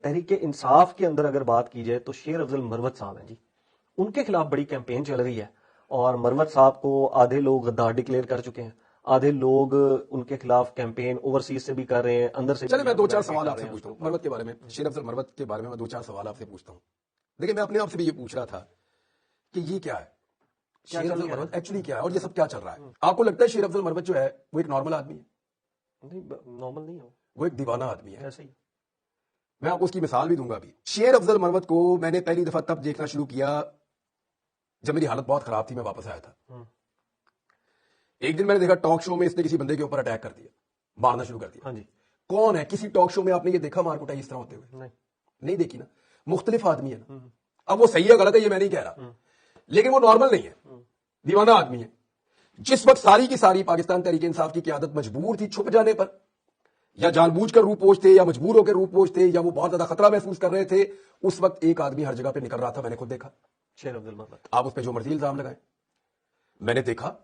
تحریک انصاف کے اندر اگر بات کی جائے تو شیر افضل مروت صاحب ہیں جی، ان کے خلاف بڑی کیمپین چل رہی ہے، اور مروت صاحب کو آدھے لوگ غدار ڈکلیئر کر چکے ہیں، آدھے لوگ ان کے خلاف کیمپین اوورسیز سے بھی کر رہے ہیں، اندر سے چلے میں دو چار سوال آپ سے پوچھتا ہوں مروت کے بارے میں، شیر افضل مروت کے بارے میں دو چار سوال آپ سے پوچھتا ہوں. دیکھیں میں اپنے آپ سے بھی یہ پوچھ رہا تھا کہ یہ کیا ہے، شیر افضل مروت ایکچولی کیا ہے اور یہ سب کیا چل رہا ہے. آپ کو لگتا ہے شیر افضل مروت جو ہے وہ ایک نارمل آدمی ہے؟ نارمل نہیں ہو، وہ ایک دیوانہ آدمی ہے. ایسے ہی میں آپ کو اس کی مثال بھی دوں گا. ابھی شیر افضل مروت کو میں نے پہلی دفعہ تب دیکھنا شروع کیا جب میری حالت بہت خراب تھی، میں واپس آیا تھا. ایک دن میں نے دیکھا ٹاک شو میں اس نے کسی بندے کے اوپر اٹیک کر دیا، مارنا شروع کر دیا. ہاں جی. کون ہے؟ کسی ٹاک شو میں آپ نے یہ دیکھا مار کٹائی اس طرح ہوتے ہوئے؟ نہیں دیکھی نا. مختلف آدمی ہے نا. اب وہ صحیح ہے غلط ہے یہ میں نہیں کہہ رہا، لیکن وہ نارمل نہیں ہے، دیوانہ آدمی ہے. جس وقت ساری کی ساری پاکستان تحریک انصاف کی قیادت مجبور تھی چھپ جانے پر، یا جان بوجھ کر روح پوش تھے یا مجبور ہو کے روح پوش تھے یا وہ بہت زیادہ خطرہ محسوس کر رہے تھے، اس وقت ایک آدمی ہر جگہ پہ نکل رہا تھا. میں نے خود دیکھا. شیر افضل مروت. آپ اس پہ جو مرضی الزام لگائیں، میں نے دیکھا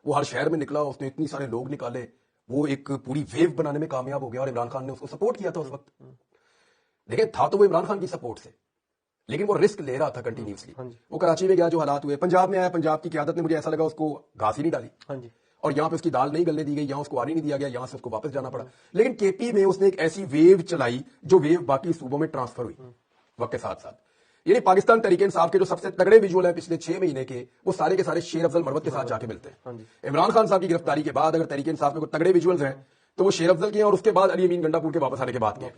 وہ ہر شہر میں نکلا، اس نے اتنی سارے لوگ نکالے، وہ ایک پوری ویو بنانے میں کامیاب ہو گیا، اور عمران خان نے اس کو سپورٹ کیا تھا اس وقت. دیکھیں تھا تو وہ عمران خان کی سپورٹ سے، لیکن وہ رسک لے رہا تھا کنٹینیوسلی. وہ کراچی میں گیا، جو حالات ہوئے، پنجاب میں آیا، پنجاب کی قیادت نے مجھے ایسا لگا اس کو گھاس ہی نہیں ڈالی، اور یہاں پہ اس کی دال نہیں گلنے دی گئی، یہاں اس کو آنے نہیں دیا گیا، یہاں سے اس کو واپس جانا پڑا. لیکن کے پی میں اس نے ایک ایسی ویو چلائی جو ویو باقی صوبوں میں ٹرانسفر ہوئی وقت کے ساتھ ساتھ. یعنی پاکستان تحریک انصاف کے جو سب سے تگڑے ویژول ہیں پچھلے 6 مہینے کے، وہ سارے کے سارے شیر افضل مروت کے ساتھ جا کے ملتے ہیں. عمران خان صاحب کی گرفتاری کے بعد اگر تحریک انصاف میں کوئی تگڑے ویژولز ہیں تو وہ شیر افضل کے ہیں، اور اس کے بعد علی امین گنڈا پور کے واپس آنے کے بعد کے،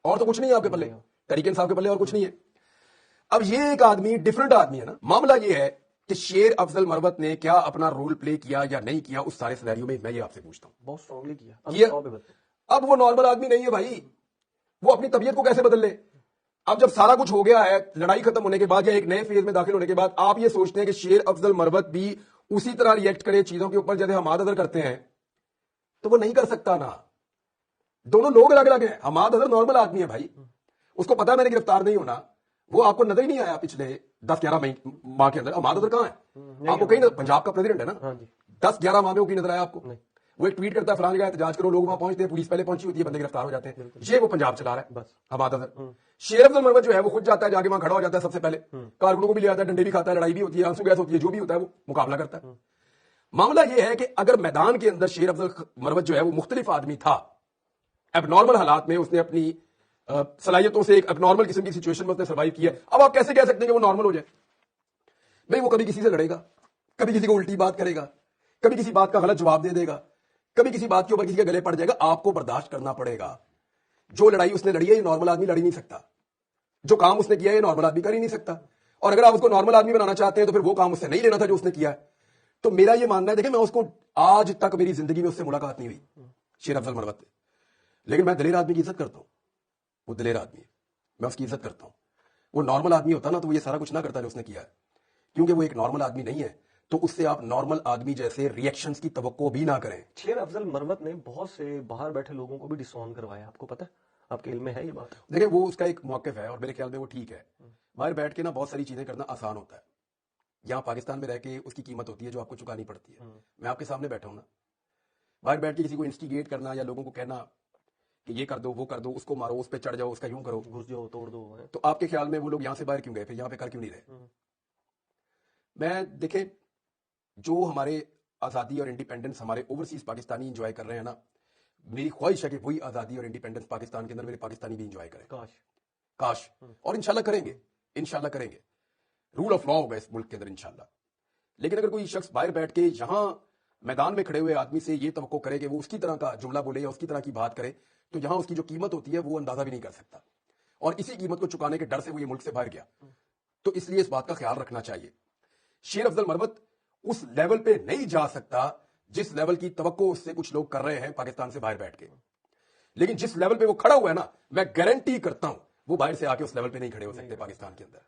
اور تو کچھ نہیں ہے آپ کے پلے، تحریک انصاف کے پلے اور کچھ نہیں ہے. اب یہ ایک آدمی ڈفرنٹ آدمی ہے نا. معاملہ یہ ہے کہ شیر افضل مروت نے کیا اپنا رول پلے کیا یا نہیں کیا اس سارے سینیریو میں یہ آپ سے پوچھتا ہوں. بہت اسٹرانگلی کیا. اب وہ نارمل آدمی نہیں ہے بھائی، وہ اپنی طبیعت کو کیسے بدل لے؟ اب جب سارا کچھ ہو گیا ہے، لڑائی ختم ہونے کے بعد یا ایک نئے فیز میں داخل ہونے کے بعد، آپ یہ سوچتے ہیں کہ شیر افضل مروت بھی اسی طرح ریئیکٹ کرے چیزوں کے اوپر جیسے حماد اظہر کرتے ہیں، تو وہ نہیں کر سکتا نا. دونوں لوگ الگ الگ ہیں. حماد اظہر نارمل آدمی ہے بھائی، اس کو پتا ہے میں نے گرفتار نہیں ہونا، وہ آپ کو نظر ہی نہیں آیا پچھلے 10-11 ماہ کے اندر. حماد اظہر کہاں ہے؟ آپ کو کہیں پنجاب کا پریزیڈنٹ ہے نا، 10-11 ماہ میں وہ کہیں نظر آیا آپ کو؟ وہ ایک ٹویٹ کرتا ہے فلاں جگہ احتجاج کرو، لوگ وہاں پہنچتے ہیں، پولیس پہلے پہنچی ہوتی ہے، بندے گرفتار ہو جاتے ہیں. یہ وہ پنجاب چلا رہا ہے بس حماد اظہر. شیر افضل مروت جو ہے وہ خود جاتا ہے، جا کے وہاں کھڑا ہو جاتا ہے، سب سے پہلے کارکنوں کو بھی لے آتا ہے، ڈنڈے بھی کھاتا ہے، لڑائی بھی ہوتی ہے، آنسو گیس ہوتی ہے، جو بھی ہوتا ہے وہ مقابلہ کرتا ہے. معاملہ یہ ہے کہ اگر میدان کے اندر شیر افضل مروت جو ہے وہ مختلف آدمی تھا، اب نارمل حالات میں اس نے اپنی صلاحیتوں سے ایک اب نارمل قسم کی سچویشن میں اس نے سروائیو کیا. اب آپ کیسے کہہ سکتے ہیں کہ وہ نارمل ہو جائے؟ بھائی وہ کبھی کسی سے لڑے گا، کبھی کسی کو الٹی بات کرے گا، کبھی کسی بات کا غلط جواب دے دے گا، کبھی کسی بات کے اوپر کسی کے گلے پڑ جائے گا. آپ کو برداشت کرنا پڑے گا. جو لڑائی اس نے لڑی ہے یہ نارمل آدمی لڑ ہی نہیں سکتا. جو کام اس نے کیا ہے یہ نارمل آدمی کر ہی نہیں سکتا. اور اگر آپ اس کو نارمل آدمی بنانا چاہتے ہیں تو پھر وہ کام اس سے نہیں لینا تھا جو اس نے کیا ہے. تو میرا یہ ماننا ہے، دیکھیں میں اس کو آج تک میری زندگی میں اس سے ملاقات نہیں ہوئی شیر افضل مروت، لیکن میں دلیر آدمی کی عزت کرتا ہوں. وہ دلیر آدمی ہے، میں اس کی عزت کرتا ہوں. وہ نارمل آدمی ہوتا نا تو وہ یہ سارا کچھ نہ کرتا جو اس نے کیا ہے. کیونکہ وہ ایک نارمل آدمی نہیں ہے تو اس سے آپ نارمل آدمی جیسے ریئیکشنز کی توقع بھی نہ کریں. شیر افضل مروت نے بہت سے باہر بیٹھے لوگوں کو بھی ڈسون کروایا، آپ کو پتا ہے؟ آپ کے علم میں ہے یہ بات؟ دیکھیں وہ اس کا ایک موقف ہے اور میرے خیال میں وہ ٹھیک ہے. باہر بیٹھ کے نا بہت ساری چیزیں کرنا آسان ہوتا ہے. یہاں پاکستان میں رہ کے اس کی قیمت ہوتی ہے جو آپ کو چکانی پڑتی ہے. میں آپ کے سامنے بیٹھا ہوں نا، باہر بیٹھ کے کسی کو انسٹیگیٹ کرنا یا لوگوں کو کہنا کہ یہ کر دو وہ کر دو، اس کو مارو، اس پہ چڑھ جاؤ، اس کا یوں کرو، گھس جاؤ، توڑ دو، تو آپ کے خیال میں وہ لوگ یہاں سے باہر کیوں گئے، پھر یہاں پہ کر کیوں نہیں رہے؟ میں دیکھیں جو ہمارے آزادی اور انڈیپینڈنس ہمارے اوورسیز پاکستانی انجوائے کر رہے ہیں نا، میری خواہش ہے کہ وہی آزادی اور انڈیپینڈنس پاکستان کے اندر میرے پاکستانی بھی انجوائے کریں. کاش. اور انشاءاللہ کریں گے، انشاءاللہ کریں گے. رول آف لا ہوگا اس ملک کے اندر انشاءاللہ. لیکن اگر کوئی شخص باہر بیٹھ کے یہاں میدان میں کھڑے ہوئے آدمی سے یہ توقع کرے کہ وہ اس کی طرح کا جملہ بولے یا اس کی طرح کی بات کرے، تو یہاں اس کی جو قیمت ہوتی ہے وہ اندازہ بھی نہیں کر سکتا. اور اسی قیمت کو چکانے کے ڈر سے وہ یہ ملک سے باہر گیا. تو اس لیے اس بات کا خیال رکھنا چاہیے. شیر افضل مروت اس لیول پہ نہیں جا سکتا جس لیول کی توقع اس سے کچھ لوگ کر رہے ہیں پاکستان سے باہر بیٹھ کے. لیکن جس لیول پہ وہ کھڑا ہوا ہے نا، میں گارنٹی کرتا ہوں وہ باہر سے آ کے اس لیول پہ نہیں کھڑے ہو سکتے پاکستان کے اندر.